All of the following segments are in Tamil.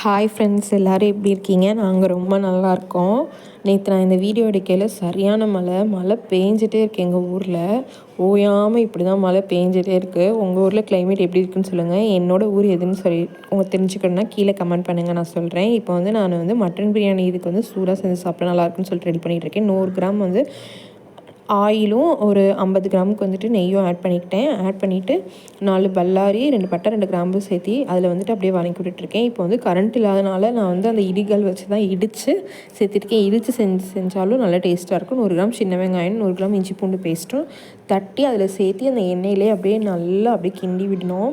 ஹாய் ஃப்ரெண்ட்ஸ், எல்லோரும் எப்படி இருக்கீங்க? நாங்கள் ரொம்ப நல்லாயிருக்கோம். நேற்று நான் இந்த வீடியோ எடுக்கையில் சரியான மழை பேஞ்சிட்டே இருக்குது எங்கள் ஊரில். ஓயாமல் இப்படி தான் மழை பேஞ்சிட்டே இருக்குது. உங்கள் ஊரில் கிளைமேட் எப்படி இருக்குன்னு சொல்லுங்கள். என்னோடய ஊர் எதுன்னு சொல்லி உங்களுக்கு தெரிஞ்சுக்கணுன்னா கீழே கமெண்ட் பண்ணுங்கள், நான் சொல்கிறேன். இப்போ நான் மட்டன் பிரியாணி இதுக்கு சூடாக செஞ்சு சாப்பிட்டா நல்லாயிருக்குன்னு சொல்லிட்டு ரெடி பண்ணிகிட்ருக்கேன். 100 கிராம் ஆயிலும் ஒரு 50 கிராமுக்கு நெய்யும் ஆட் பண்ணிவிட்டு 4 பல்லாரி, 2 பட்டை, 2 கிராம்பு சேர்த்தி அதில் அப்படியே வதக்கி விட்டுட்ருக்கேன். இப்போ கரண்ட் இல்லாதனால நான் அந்த இடிகள் வச்சு தான் இடித்து சேர்த்துருக்கேன். இடித்து செஞ்சாலும் நல்லா டேஸ்ட்டாக இருக்கும். 100 கிராம் சின்ன வெங்காயம், 100 கிராம் இஞ்சி பூண்டு பேஸ்ட்டும் தட்டி அதில் சேர்த்து அந்த எண்ணெயிலே நல்லா கிண்டி விடணும்.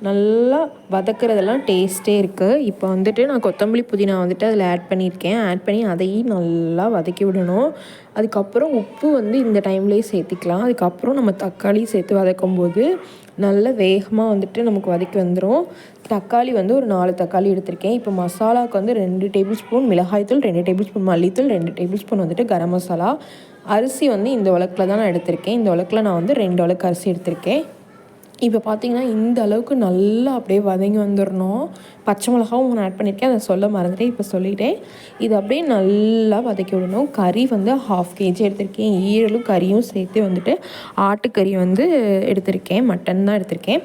நல்லா வதக்கிறதெல்லாம் டேஸ்ட்டே இருக்குது. இப்போ நான் கொத்தமல்லி புதினா அதில் ஆட் பண்ணியிருக்கேன். ஆட் பண்ணி அதையும் நல்லா வதக்கி விடணும். அதுக்கப்புறம் உப்பு இந்த டைம்லேயே சேர்த்திக்கலாம். அதுக்கப்புறம் நம்ம தக்காளி சேர்த்து வதக்கும்போது நல்லா வேகமாக நமக்கு வதக்கி வந்துடும். தக்காளி ஒரு 4 தக்காளி எடுத்திருக்கேன். இப்போ மசாலாவுக்கு 2 டேபிள் ஸ்பூன் மிளகாய்த்தூள், 2 டேபிள் ஸ்பூன் மல்லித்தூள், 2 டேபிள் ஸ்பூன் கரம் மசாலா. அரிசி இந்த உலக்கில் தான் நான் எடுத்திருக்கேன். இந்த உலக்கில் நான் 2 உலக்கு அரிசி எடுத்திருக்கேன். இப்போ பார்த்திங்கன்னா இந்த அளவுக்கு நல்லா அப்படியே வதங்கி வந்துடணும். பச்சை மிளகாவும் ஒன்று ஆட் பண்ணியிருக்கேன், அதை சொல்ல மறந்துட்டேன், இப்போ சொல்லிட்டேன். இது அப்படியே நல்லா வதக்கி விடணும். கறி 1/2 kg எடுத்திருக்கேன். ஈரலும் கறியும் சேர்த்து ஆட்டுக்கறி எடுத்திருக்கேன். மட்டன் தான் எடுத்திருக்கேன்.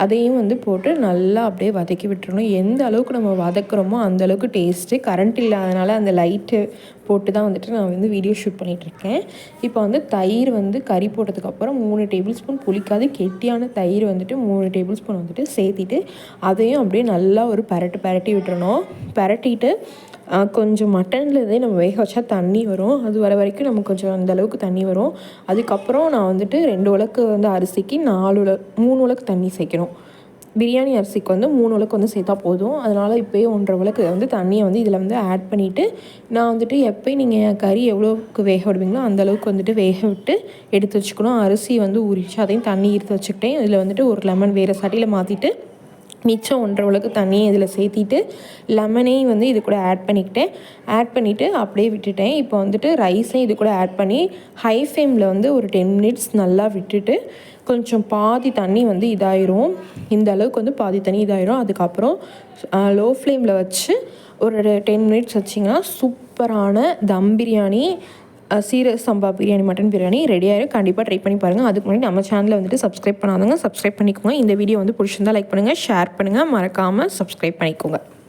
அதையும் போட்டு நல்லா அப்படியே வதக்கி விட்டுறணும். எந்த அளவுக்கு நம்ம வதக்குறோமோ அந்த அளவுக்கு டேஸ்ட்டு. கரண்ட் இல்லாதனால அந்த லைட்டு போட்டு தான் நான் வீடியோ ஷூட் பண்ணிகிட்ருக்கேன். இப்போ தயிர் கறி போட்டதுக்கப்புறம் 3 டேபிள் ஸ்பூன் புளிக்காது கெட்டியான தயிர் 3 டேபிள் ஸ்பூன் சேர்த்திட்டு அதையும் அப்படியே நல்லா ஒரு பரட்டி விட்டுறணும். பரட்டிட்டு கொஞ்சம் மட்டன்லேருந்தே நம்ம வேக வச்சா தண்ணி வரும். அது வர வரைக்கும் நமக்கு கொஞ்சம் அந்தளவுக்கு தண்ணி வரும். அதுக்கப்புறம் நான் 2 உலக்கு அரிசிக்கு 3 உலக்கு தண்ணி சேர்க்கணும். பிரியாணி அரிசிக்கு 3 உலக்கு சேர்த்தா போதும். அதனால் இப்போயே 1.5 உலக்கு தண்ணியை இதில் ஆட் பண்ணிவிட்டு நான் எப்போயும் நீங்கள் கறி எவ்வளோக்கு வேக விடுவீங்களோ அந்தளவுக்கு வேக விட்டு எடுத்து வச்சுக்கணும். அரிசி ஊறிச்சு, அதையும் தண்ணி எடுத்து வச்சுக்கிட்டேன். இதில் ஒரு லெமன் வேறு சட்டியில் மாற்றிட்டு மிச்சம் 1.5 உலக்கு தண்ணியை இதில் சேர்த்திட்டு லெமனையும் இது கூட ஆட் பண்ணிவிட்டு அப்படியே விட்டுட்டேன். இப்போ ரைஸையும் இது கூட ஆட் பண்ணி ஹை ஃப்ளேமில் ஒரு 10 மினிட்ஸ் நல்லா விட்டுட்டு கொஞ்சம் பாதி தண்ணி இதாயிரும். இந்த அளவுக்கு பாதி தண்ணி இதாயிரும். அதுக்கப்புறம் லோ ஃப்ளேமில் வச்சு ஒரு 10 மினிட்ஸ் வச்சிங்கன்னா சூப்பரான தம் பிரியாணி, சீரக சம்பா பிரியாணி, மட்டன் பிரியாணி ரெடி ஆகிடும். கண்டிப்பாக ட்ரை பண்ணி பாருங்கள். அதுக்கு முன்னாடி நம்ம சேனலில் சப்ஸ்கிரைப் பண்ணாதவங்க சப்ஸ்கிரைப் பண்ணிக்கோங்க. இந்த வீடியோ பிடிச்சிருந்தா லைக் பண்ணுங்கள், ஷேர் பண்ணுங்கள், மறக்காமல் சப்ஸ்கிரைப் பண்ணிக்கோங்க.